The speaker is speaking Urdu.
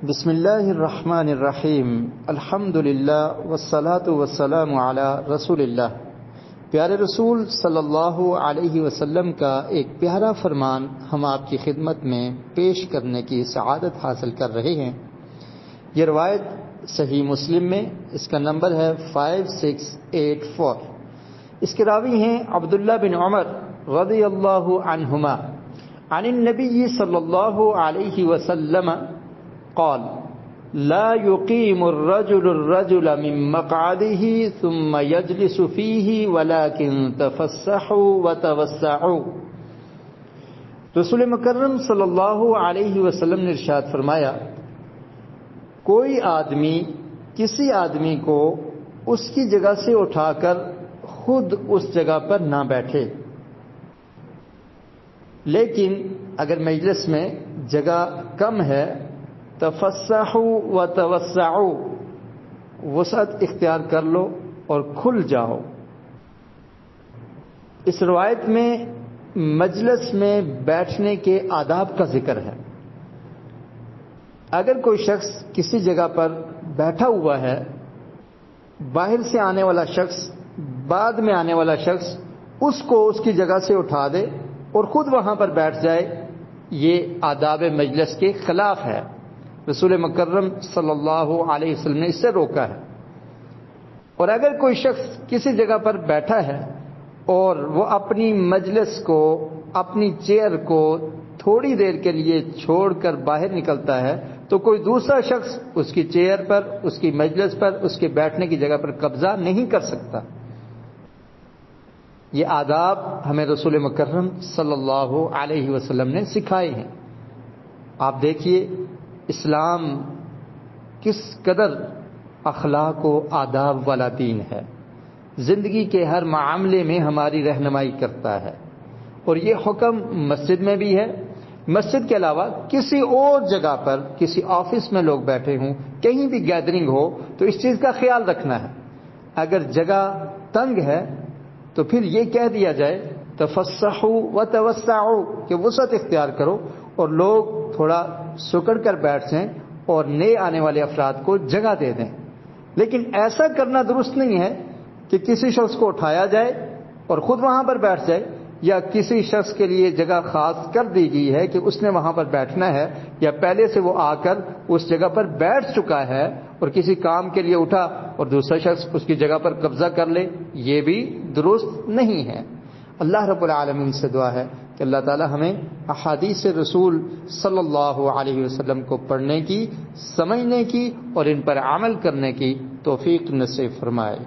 بسم اللہ الرحمن الرحیم الحمد للہ والصلاة والسلام علی رسول اللہ۔ پیارے رسول صلی اللہ علیہ وسلم کا ایک پیارا فرمان ہم آپ کی خدمت میں پیش کرنے کی سعادت حاصل کر رہے ہیں۔ یہ روایت صحیح مسلم میں، اس کا نمبر ہے 5684۔ اس کے راوی ہیں عبداللہ بن عمر رضی اللہ عنہما عن النبی صلی اللہ علیہ وسلم قال لا يقيم الرجل من مقعده ثم يجلس فيه ولكن تفسحوا وتوسعوا۔ رسول مکرم صلی اللہ علیہ وسلم نے ارشاد فرمایا، کوئی آدمی کسی آدمی کو اس کی جگہ سے اٹھا کر خود اس جگہ پر نہ بیٹھے، لیکن اگر مجلس میں جگہ کم ہے تفسحوا وتوسعوا، وسعت اختیار کر لو اور کھل جاؤ۔ اس روایت میں مجلس میں بیٹھنے کے آداب کا ذکر ہے۔ اگر کوئی شخص کسی جگہ پر بیٹھا ہوا ہے، باہر سے آنے والا شخص، بعد میں آنے والا شخص اس کو اس کی جگہ سے اٹھا دے اور خود وہاں پر بیٹھ جائے، یہ آداب مجلس کے خلاف ہے۔ رسول مکرم صلی اللہ علیہ وسلم نے اس سے روکا ہے۔ اور اگر کوئی شخص کسی جگہ پر بیٹھا ہے اور وہ اپنی مجلس کو، اپنی چیئر کو تھوڑی دیر کے لیے چھوڑ کر باہر نکلتا ہے تو کوئی دوسرا شخص اس کی چیئر پر، اس کی مجلس پر، اس کے بیٹھنے کی جگہ پر قبضہ نہیں کر سکتا۔ یہ آداب ہمیں رسول مکرم صلی اللہ علیہ وسلم نے سکھائے ہیں۔ آپ دیکھیے اسلام کس قدر اخلاق و آداب والا دین ہے، زندگی کے ہر معاملے میں ہماری رہنمائی کرتا ہے۔ اور یہ حکم مسجد میں بھی ہے، مسجد کے علاوہ کسی اور جگہ پر، کسی آفس میں لوگ بیٹھے ہوں، کہیں بھی گیدرنگ ہو تو اس چیز کا خیال رکھنا ہے۔ اگر جگہ تنگ ہے تو پھر یہ کہہ دیا جائے تفسحوا وتوسعوا کہ وسعت اختیار کرو اور لوگ تھوڑا سکڑ کر بیٹھ جائیں اور نئے آنے والے افراد کو جگہ دے دیں۔ لیکن ایسا کرنا درست نہیں ہے کہ کسی شخص کو اٹھایا جائے اور خود وہاں پر بیٹھ جائے، یا کسی شخص کے لیے جگہ خاص کر دی گئی ہے کہ اس نے وہاں پر بیٹھنا ہے، یا پہلے سے وہ آ کر اس جگہ پر بیٹھ چکا ہے اور کسی کام کے لیے اٹھا اور دوسرا شخص اس کی جگہ پر قبضہ کر لے، یہ بھی درست نہیں ہے۔ اللہ رب العالمین سے دعا ہے کہ اللہ تعالی ہمیں احادیث رسول صلی اللہ علیہ وسلم کو پڑھنے کی، سمجھنے کی اور ان پر عمل کرنے کی توفیق نصیب فرمائے۔